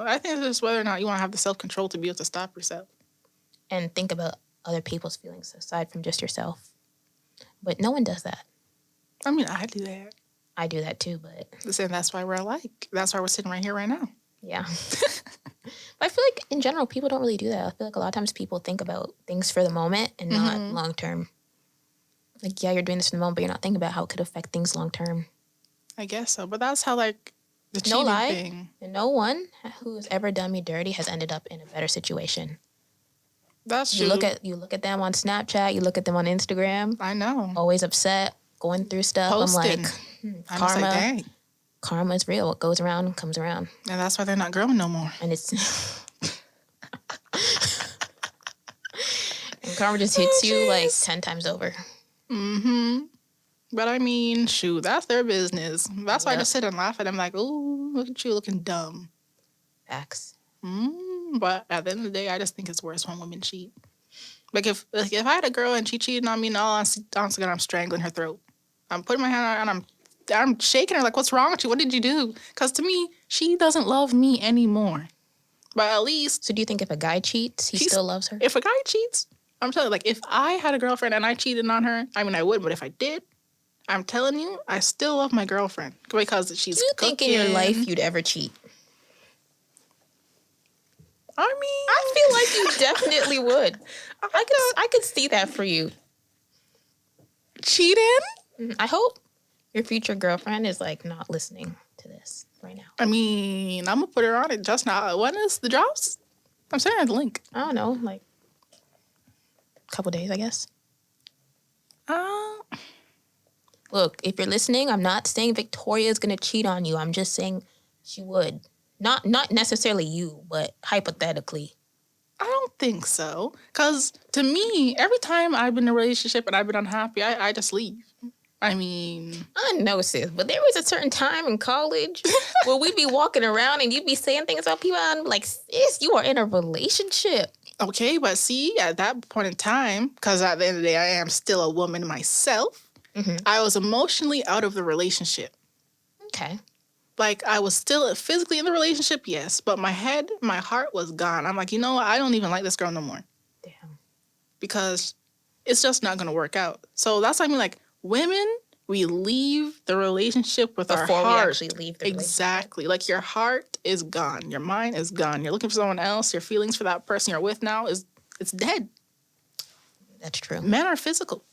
I think it's just whether or not you want to have the self-control to be able to stop yourself. And think about other people's feelings aside from just yourself. But no one does that. I mean, I do that. I do that too, but... And that's why we're alike. That's why we're sitting right here right now. Yeah. But I feel like, in general, people don't really do that. I feel like a lot of times people think about things for the moment and not long-term. Like, yeah, you're doing this in the moment, but you're not thinking about how it could affect things long-term. I guess so. But that's how, like, the cheating thing. No one who's ever done me dirty has ended up in a better situation. That's true. You look at them on Snapchat, you look at them on Instagram. I know. Always upset, going through stuff. Posting. I'm like, karma. Like, dang. Karma is real. What goes around comes around. And that's why they're not growing no more. And it's and karma just hits you like 10 times over. But I mean, shoot, that's their business. That's why I just sit and laugh at them like, ooh, look at you looking dumb. Facts. But at the end of the day, I just think it's worse when women cheat. Like if I had a girl and she cheated on me, and all honestly, I'm strangling her throat. I'm putting my hand on her and I'm shaking her like, what's wrong with you? What did you do? Because to me, she doesn't love me anymore. But at least... So do you think if a guy cheats, he still loves her? If a guy cheats, I'm telling you, like, if I had a girlfriend and I cheated on her, I mean, I would, but if I did, I'm telling you, I still love my girlfriend because she's Do you cooking. think in your life you'd ever cheat? I mean... I feel like you definitely would. I could see that for you. Cheating? I hope your future girlfriend is, like, not listening to this right now. I mean, I'm going to put her on it just now. When is the drops? I'm sending her the link. I don't know, like, a couple days, I guess. Look, if you're listening, I'm not saying Victoria's going to cheat on you. I'm just saying she would. Not necessarily you, but hypothetically. I don't think so. Because to me, every time I've been in a relationship and I've been unhappy, I just leave. I mean... I know, sis, but there was a certain time in college where we'd be walking around and you'd be saying things about people and I'm like, sis, you are in a relationship. Okay, but see, at that point in time, because at the end of the day, I am still a woman myself, I was emotionally out of the relationship. Okay. Like, I was still physically in the relationship, yes, but my head, my heart was gone. I'm like, you know what? I don't even like this girl no more. Damn. Because it's just not going to work out. So that's why I mean, like, women, we leave the relationship with our heart. Before we actually leave the relationship. Exactly. Like, your heart is gone. Your mind is gone. You're looking for someone else. Your feelings for that person you're with now it's dead. That's true. Men are physical.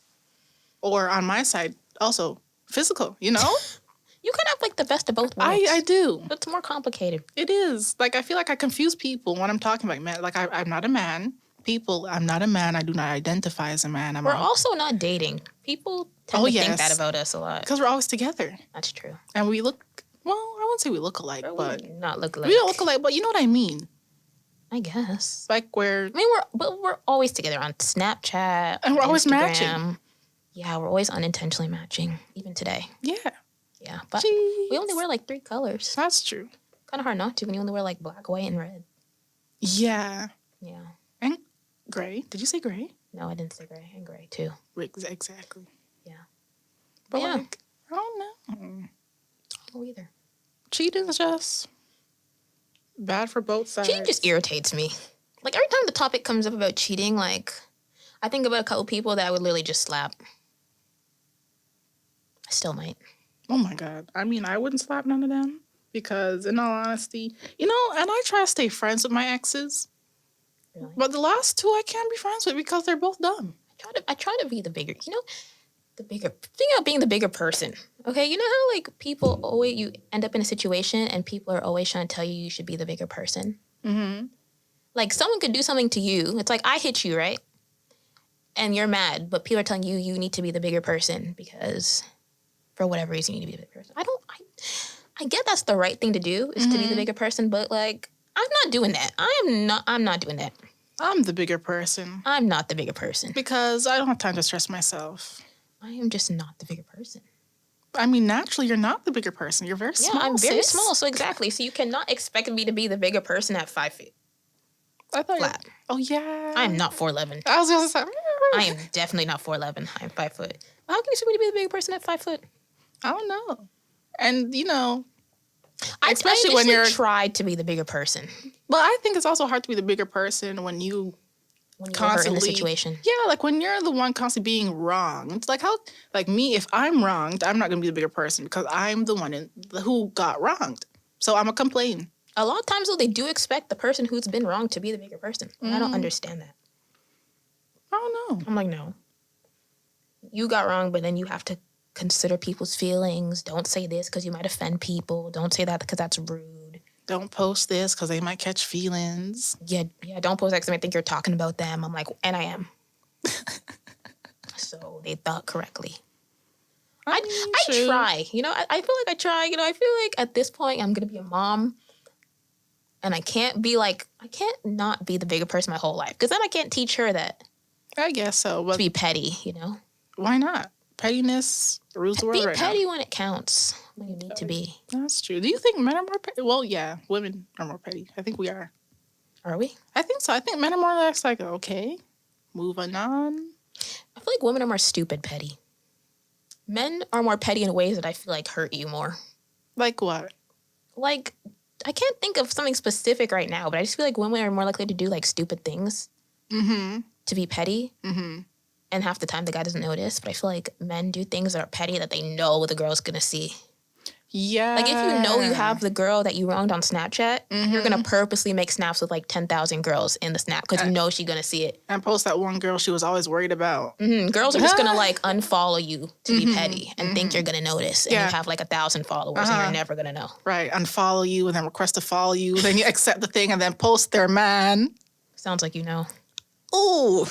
Or on my side, also physical, you know? You can have, like, the best of both worlds. I do. It's more complicated. It is. Like, I feel like I confuse people when I'm talking about men. Like, I'm not a man. I'm not a man. I do not identify as a man. We're also not dating. People tend to think that about us a lot. Because we're always together. That's true. And we look, well, I wouldn't say we look alike, but... We not look alike. We don't look alike, but you know what I mean. I guess. Like, we're... I mean, we're always together on Snapchat. And we're always Instagram. matching. Yeah, we're always unintentionally matching, even today. Yeah. Yeah, but Jeez. we only wear like 3 colors. That's true. Kind of hard not to when you only wear like black, white, and red. Yeah. Yeah. And gray. Did you say gray? No, I didn't say gray. And gray too. Exactly. Yeah. But Yeah. like, I don't know. Oh, either. Cheating is just bad for both sides. Cheating just irritates me. Like every time the topic comes up about cheating, like I think about a couple people that I would literally just slap. I still might. Oh my God. I mean, I wouldn't slap none of them because, in all honesty, and I try to stay friends with my exes. Really? But the last two I can't be friends with because they're both dumb. I try to be the bigger, thing about being the bigger person. Okay, you know how like people always you end up in a situation and people are always trying to tell you should be the bigger person. Mm-hmm. Like someone could do something to you. It's like I hit you, right? And you're mad, but people are telling you need to be the bigger person because for whatever reason you need to be the bigger person. I get that's the right thing to do is to be the bigger person, but like I'm not doing that. I'm not doing that. I'm the bigger person I'm not the bigger person. because I don't have time to stress myself. I am just not the bigger person. I mean, naturally, you're not the bigger person. You're very Yeah, small. I'm very sis. small, so exactly. So you cannot expect me to be the bigger person at 5 feet. I thought. Flat. Oh yeah. I am not 4'11". I was gonna say. I am definitely not 4'11". I am 5 foot. How can you expect me to be the bigger person at 5 foot? I don't know. And Especially especially when you're. tried to be the bigger person Well, I think it's also hard to be the bigger person when you when you're hurt in the constantly situation. Yeah, like when you're the one constantly being wrong. It's like how, like me, if I'm wronged, I'm not gonna be the bigger person because I'm the one who got wronged. So I'm gonna complain. A lot of times, though, they do expect the person who's been wronged to be the bigger person. And I don't understand that. I don't know. I'm like, no. You got wrong, but then you have to consider people's feelings. Don't say this because you might offend people. Don't say that because that's rude. Don't post this because they might catch feelings. Yeah, don't post that because they might think you're talking about them. I'm like, and I am. So they thought correctly. I try. I feel like I try. I feel like at this point I'm going to be a mom. And I can't not be the bigger person my whole life. Because then I can't teach her that. I guess so. But To be petty, why not? Pettiness rules the world Be right petty now. when it counts. When you need to be. That's true. Do you think men are more petty? Well, yeah, women are more petty. I think we are. Are we? I think so. I think men are more like, okay, moving on. I feel like women are more stupid petty. Men are more petty in ways that I feel like hurt you more. Like what? Like, I can't think of something specific right now, but I just feel like women are more likely to do like stupid things to be petty. Mm-hmm. And half the time the guy doesn't notice. But I feel like men do things that are petty that they know the girl's going to see. Yeah. Like, if you know you have the girl that you wronged on Snapchat, you're going to purposely make snaps with, like, 10,000 girls in the snap because you know she's going to see it. And post that one girl she was always worried about. Girls are just going to, like, unfollow you to be petty and think you're going to notice. And you have, like, 1,000 followers and you're never going to know. Right. Unfollow you and then request to follow you. Then you accept the thing and then post their man. Sounds like you know. Ooh.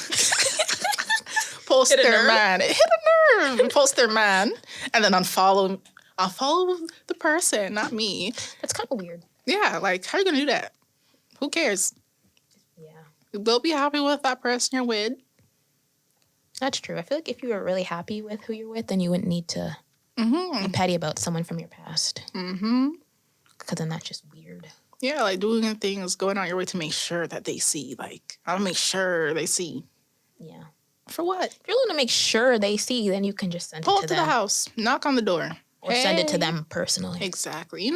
Post Hit a their nerve? man. Hit a nerve. And post their man. And then unfollow. I'll follow the person, not me. That's kind of weird. Yeah, like, how are you going to do that? Who cares? Yeah. They'll be happy with that person you're with. That's true. I feel like if you were really happy with who you're with, then you wouldn't need to be petty about someone from your past. Mm-hmm. Because then that's just weird. Yeah, like doing things, going out your way to make sure that they see. Like, I'll make sure they see. Yeah. For what? If you're willing to make sure they see, then you can just send Pull it up to to them. the house. Knock on the door. Or send it to them personally. Exactly. In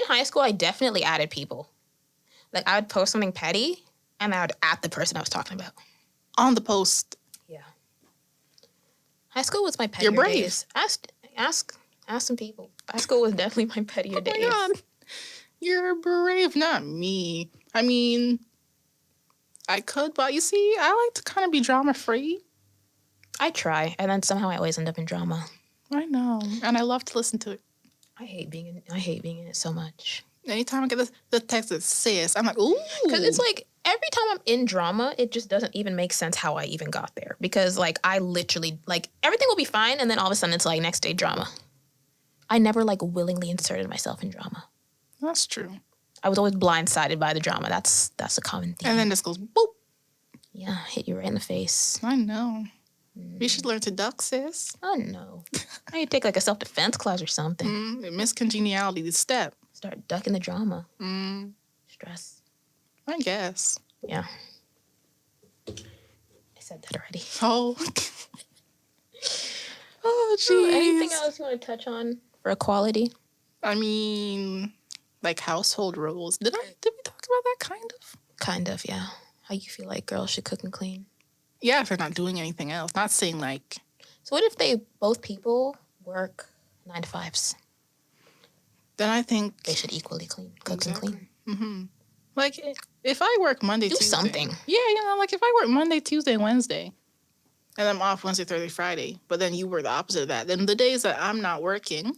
high school, I definitely added people. Like, I would post something petty, and I would add the person I was talking about. On the post. Yeah. High school was my pettier You're brave. days. Ask some people. High school was definitely my pettier days. Oh my God. You're brave, not me. I mean, I could, but you see, I like to kind of be drama-free. I try, and then somehow I always end up in drama. I know, and I love to listen to it. I hate being in it so much. Anytime I get the text that says, I'm like, ooh. Because it's like, every time I'm in drama, it just doesn't even make sense how I even got there. Because, like, I literally, like, everything will be fine, and then all of a sudden it's, like, next day drama. I never, like, willingly inserted myself in drama. That's true. I was always blindsided by the drama. That's a common theme. And then this goes, boop. Yeah, hit you right in the face. I know. You should learn to duck, sis. Oh, no. I need to take like a self-defense class or something. Miscongeniality, the step. Start ducking the drama. Stress. I guess. Yeah. I said that already. Oh. Oh, jeez. Anything else you want to touch on for equality? I mean, like household roles. Did we talk about that kind of? Kind of, yeah. How you feel like girls should cook and clean. Yeah, if they're not doing anything else. Not saying like... So what if both people work 9 to 5s? Then I think... They should equally cook and clean. Mm-hmm. Like, if I work Monday, do Tuesday... something. Yeah, like if I work Monday, Tuesday, Wednesday, and I'm off Wednesday, Thursday, Friday, but then you work the opposite of that, then the days that I'm not working,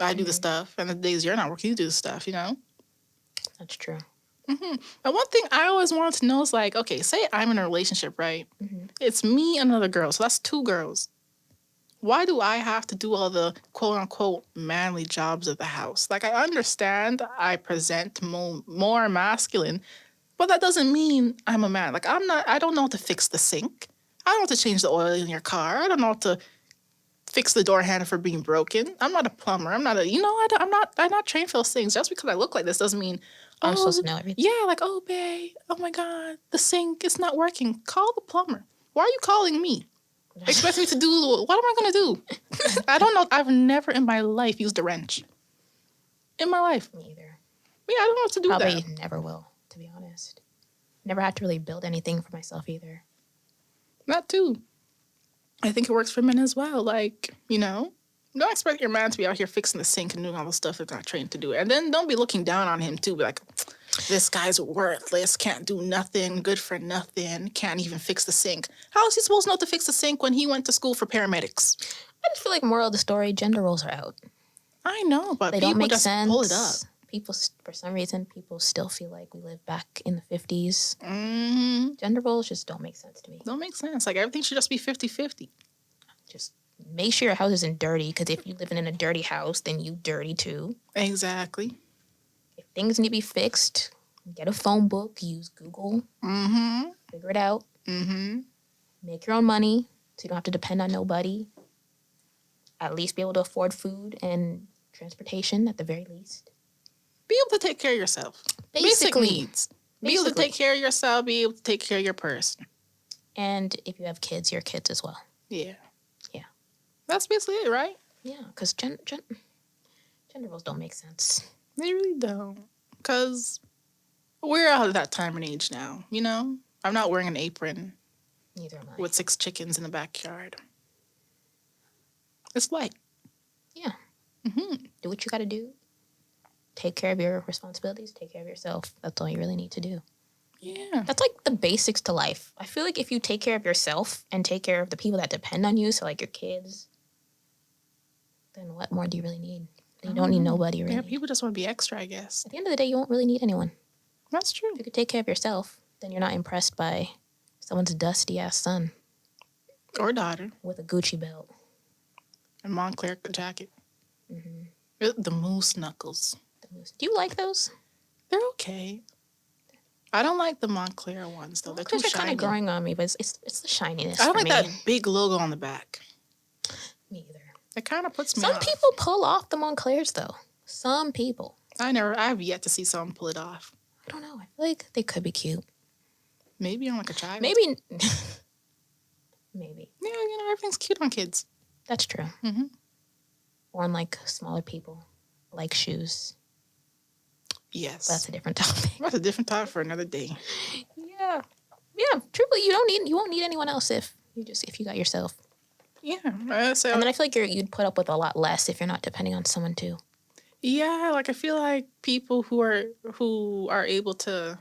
I do the stuff, and the days you're not working, you do the stuff, That's true. Mm-hmm. And one thing I always wanted to know is like, okay, say I'm in a relationship, right? It's me and another girl, so that's 2 girls. Why do I have to do all the quote-unquote manly jobs of the house? Like, I understand I present more masculine, but that doesn't mean I'm a man. Like, I don't know how to fix the sink. I don't know how to change the oil in your car. I don't know how to fix the door handle for being broken. I'm not a plumber. I'm not I'm not trained for those things. Just because I look like this doesn't mean I'm supposed to know everything. Yeah, like, oh, babe, oh my God, the sink is not working. Call the plumber. Why are you calling me? Expect me to do, what am I going to do? I don't know. I've never in my life used a wrench. In my life. Me either. Yeah, I don't know what to do Probably that. never will, to be honest. Never had to really build anything for myself either. That too. I think it works for men as well. Like, don't expect your man to be out here fixing the sink and doing all the stuff they're not trained to do. And then don't be looking down on him too. Be like, this guy's worthless, can't do nothing, good for nothing, can't even fix the sink. How is he supposed to know how to fix the sink when he went to school for paramedics? I just feel like moral of the story, gender roles are out. I know, but they people don't make just sense. Pull it up. People, for some reason, people still feel like we live back in the 50s. Mm-hmm. Gender roles just don't make sense to me. Don't make sense. Like, everything should just be 50-50. Just make sure your house isn't dirty, because if you're living in a dirty house, then you dirty too. Exactly. If things need to be fixed, get a phone book, use Google, figure it out, make your own money so you don't have to depend on nobody. At least be able to afford food and transportation at the very least. Be able to take care of yourself. Basic needs. Be able to take care of yourself, be able to take care of your person. And if you have kids, your kids as well. Yeah. Yeah. That's basically it, right? Yeah, because gender roles don't make sense. They really don't. Because we're out of that time and age now, I'm not wearing an apron. Neither am I. With 6 chickens in the backyard. It's light. Yeah. Do what you got to do. Take care of your responsibilities. Take care of yourself. That's all you really need to do. Yeah. That's like the basics to life. I feel like if you take care of yourself and take care of the people that depend on you, so like your kids, then what more do you really need? You don't need nobody, really. Yeah, people just want to be extra, I guess. At the end of the day, you won't really need anyone. That's true. If you could take care of yourself, then you're not impressed by someone's dusty-ass son. Or daughter. With a Gucci belt. A Montclair jacket. The moose knuckles. Do you like those? They're okay. I don't like the Montclair ones, though. They're too shiny. They're kind of growing on me, but it's the shininess. I don't like that big logo on the back. Me either. It kind of puts me Some off. people pull off the Montclairs, though. Some people. I have yet to see someone pull it off. I don't know. I feel like they could be cute. Maybe on like a child. Maybe. Yeah, everything's cute on kids. That's true. Or on like smaller people, like shoes. Yes. But that's a different topic. That's a different topic for another day. Yeah. Truthfully, you won't need anyone else if you got yourself. Yeah. And then I feel like you'd put up with a lot less if you're not depending on someone too. Yeah, like I feel like people who are able to,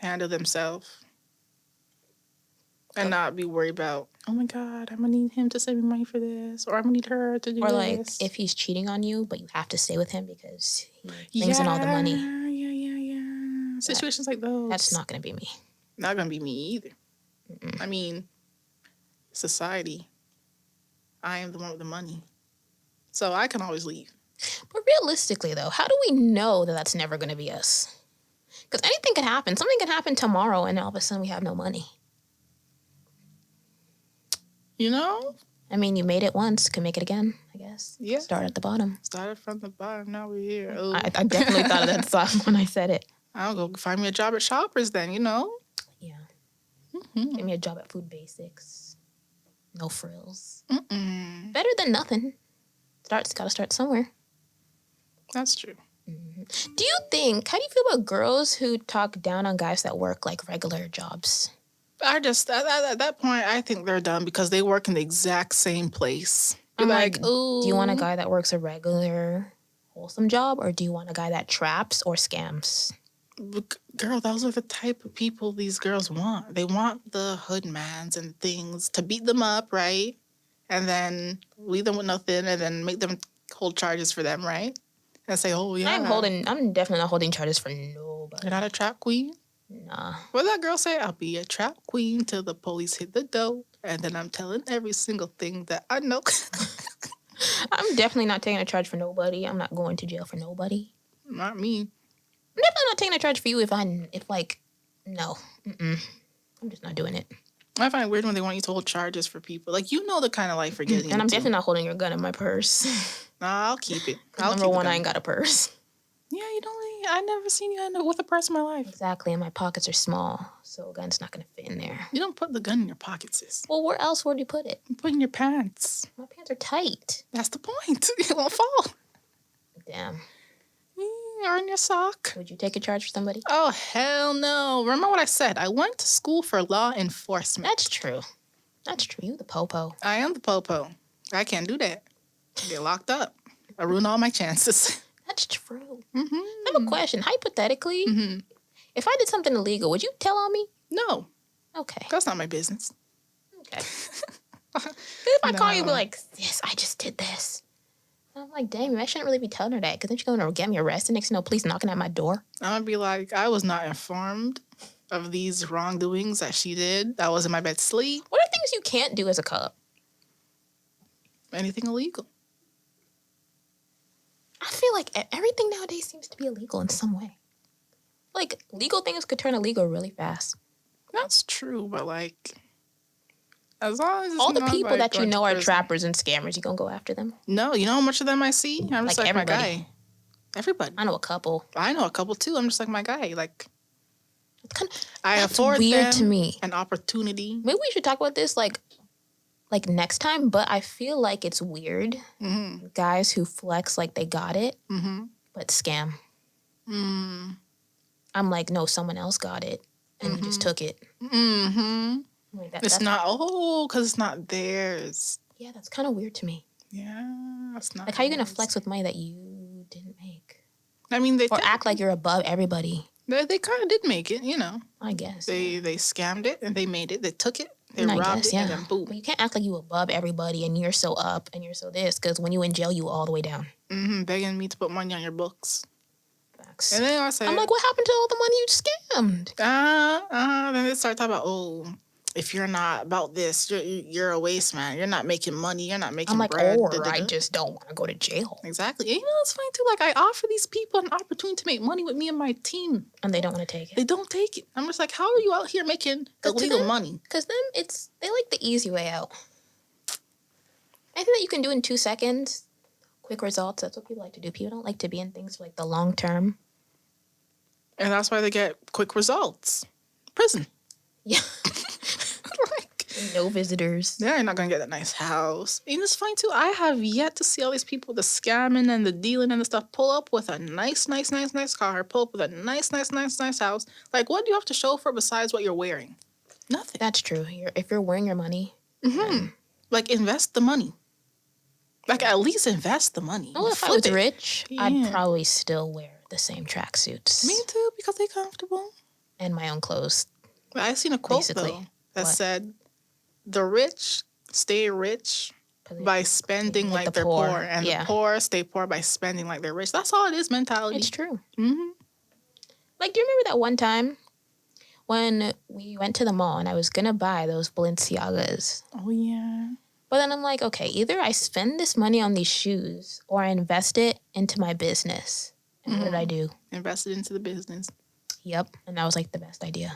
handle themselves and not be worried about, oh my God, I'm gonna need him to send me money for this, or I'm gonna need her to do this. Or like if he's cheating on you, but you have to stay with him because he brings in all the money. Yeah. Situations like those. That's not gonna be me. Not gonna be me either. I mean, society. I am the one with the money, so I can always leave. But realistically, though, how do we know that that's never gonna be us? Because anything could happen. Something could happen tomorrow, and all of a sudden we have no money. You know? I mean, you made it once, can make it again, I guess. Yeah. Start at the bottom. Started from the bottom, now we're here. Oh. I definitely thought of that song when I said it. I'll go find me a job at Shoppers then, you know? Yeah. Mm-hmm. Give me a job at Food Basics. No frills. Mm-mm. Better than nothing. Gotta start somewhere. That's true. Do you think, how do you feel about girls who talk down on guys that work like regular jobs? I just, at that point, I think they're done because they work in the exact same place. I'm like, do you want a ooh. guy that works a regular, wholesome job, or do you want a guy that traps or scams? Girl, those are the type of people these girls want. They want the hoodmans and things to beat them up, right? And then leave them with nothing and then make them hold charges for them, right? And say, oh, yeah. I'm definitely not holding charges for nobody. You're not a trap queen? Nah. What did that girl say? I'll be a trap queen till the police hit the door. And then I'm telling every single thing that I know. I'm definitely not taking a charge for nobody. I'm not going to jail for nobody. Not me. I'm definitely not taking a charge for you no. Mm-mm. I'm just not doing it. I find it weird when they want you to hold charges for people. Like, you know the kind of life we're getting And I'm into. definitely not holding your gun in my purse. Nah, I'll keep it. Number one, I ain't got a purse. Yeah, you don't really, I never seen you end up with a purse in my life. Exactly, and my pockets are small, so a gun's not gonna fit in there. You don't put the gun in your pocket, sis. Well, where else would you put it? You put it in your pants. My pants are tight. That's the point. It won't fall. Damn. Or in your sock. Would you take a charge for somebody? Oh, hell no. Remember what I said? I went to school for law enforcement. That's true. You the popo. I am the popo. I can't do that. I get locked up. I ruin all my chances. That's true. Mm-hmm. I have a question. Hypothetically, if I did something illegal, would you tell on me? No. Okay. That's not my business. Okay. If I call you, be like, sis, I just did this. I'm like, damn, I shouldn't really be telling her that because then she's going to get me arrested. Next thing you know, police knocking at my door. I'm going to be like, I was not informed of these wrongdoings that she did. I was in my bed sleep. What are things you can't do as a cop? Anything illegal. I feel like everything nowadays seems to be illegal in some way. Like, legal things could turn illegal really fast. That's true, but like, as long as it's all the not, people like, that you going know to are prison. trappers and scammers, you gonna go after them? No, you know how much of them I see? I'm just like my everybody. guy. Everybody. I know a couple. I know a couple too. I'm just like my guy. Like, I that's afford weird them to me. an opportunity. Maybe we should talk about this like next time. But I feel like it's weird. Mm-hmm. Guys who flex like they got it, but scam. Mm. I'm like, no, someone else got it, and you just took it. Mm-hmm. Like It's not, because it's not theirs. Yeah, that's kind of weird to me. Yeah, that's not Like, how are you going to theirs. flex with money that you didn't make? I mean, Or act like you're above everybody. They kind of did make it, you know. I guess. They scammed it, and they made it. They took it, they I robbed guess, it, and then boom. But you can't act like you above everybody and you're so up and you're so this, because when you in jail, you all the way down. Begging me to put money on your books. Facts. And then I say, I'm like, what happened to all the money you scammed? Then they start talking about, oh, if you're not about this, you're a waste man. You're not making money. You're not making I'm like, bread. I just don't want to go to jail. Exactly. And, you know, it's funny too. Like, I offer these people an opportunity to make money with me and my team. And they don't want to take it. They don't take it. I'm just like, how are you out here making illegal money? Because then they like the easy way out. Anything that you can do in 2 seconds, quick results, that's what people like to do. People don't like to be in things for like the long term. And that's why they get quick results. Prison. Yeah. Like, No visitors. they're not going to get that nice house. And it's funny too. I have yet to see all these people, the scamming and the dealing and the stuff, pull up with a nice car, pull up with a nice house. Like, what do you have to show for besides what you're wearing? Nothing. That's true. If you're wearing your money. Like, invest the money. Like, at least invest the money. Well, if I was Flip it. rich, Yeah. I'd probably still wear the same tracksuits. Me too, because they're comfortable. And my own clothes. I seen a quote, Basically. though, that What? said, the rich stay rich by spending like the they're poor. poor. And Yeah. the poor stay poor by spending like they're rich. That's all it is, mentality. It's true. Mm-hmm. Like, do you remember that one time when we went to the mall and I was going to buy those Balenciagas? Oh, yeah. But then I'm like, okay, either I spend this money on these shoes or I invest it into my business. And what did I do? Invested into the business. Yep. And that was like the best idea.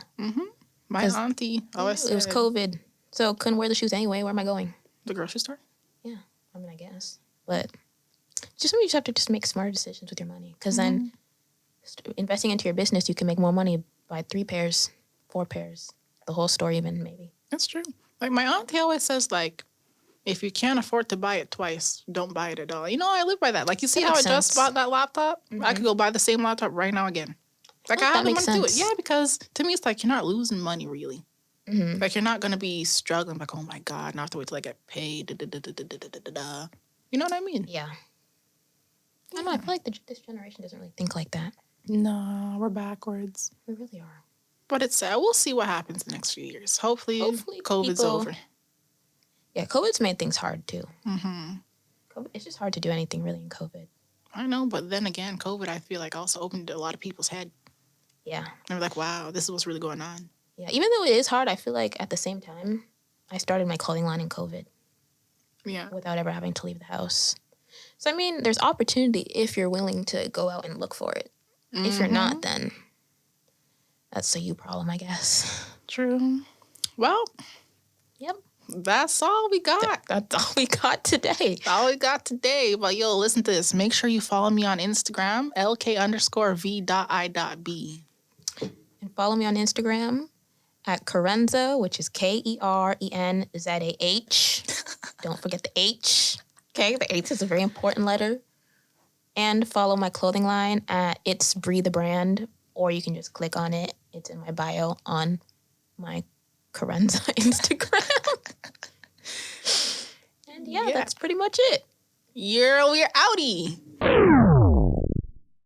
My 'Cause auntie always said, It was COVID. So couldn't wear the shoes anyway. Where am I going? the grocery store. Yeah. I mean, I guess. But just maybe you just have to just make smarter decisions with your money. Because then investing into your business, you can make more money, buy 3 pairs, 4 pairs, the whole store even maybe. That's true. Like my auntie always says, like, if you can't afford to buy it twice, don't buy it at all. You know, I live by that. Like, you see That how I makes just sense. bought that laptop? I could go buy the same laptop right now again. Like, I That have the money makes to do it. sense. Yeah, because to me, it's like you're not losing money, really. Like, you're not going to be struggling, like, oh my God, now I have to wait till I get paid. Da, da, da, da, da, da, da, da, da. You know what I mean? Yeah. I don't know. I feel like this generation doesn't really think like that. No, we're backwards. We really are. But it's sad. We'll see what happens the next few years. Hopefully COVID's over. Yeah, COVID's made things hard too. It's just hard to do anything really in COVID. I know, but then again, COVID, I feel like also opened a lot of people's head. Yeah. They're like, wow, this is what's really going on. Yeah, even though it is hard, I feel like at the same time, I started my clothing line in COVID. Yeah. Without ever having to leave the house. So, I mean, there's opportunity if you're willing to go out and look for it. If you're not, then that's a you problem, I guess. True. Well, Yep. that's all we got. That's all we got today. All we got today. But yo, listen to this. Make sure you follow me on Instagram, LK_V.I.B. And follow me on Instagram at Kerenzah, which is KERENZAH. Don't forget the H. Okay, the H is a very important letter. And follow my clothing line at It's Bree the Brand, or you can just click on it. It's in my bio on my Kerenzah Instagram. And yeah, that's pretty much it. We're outie.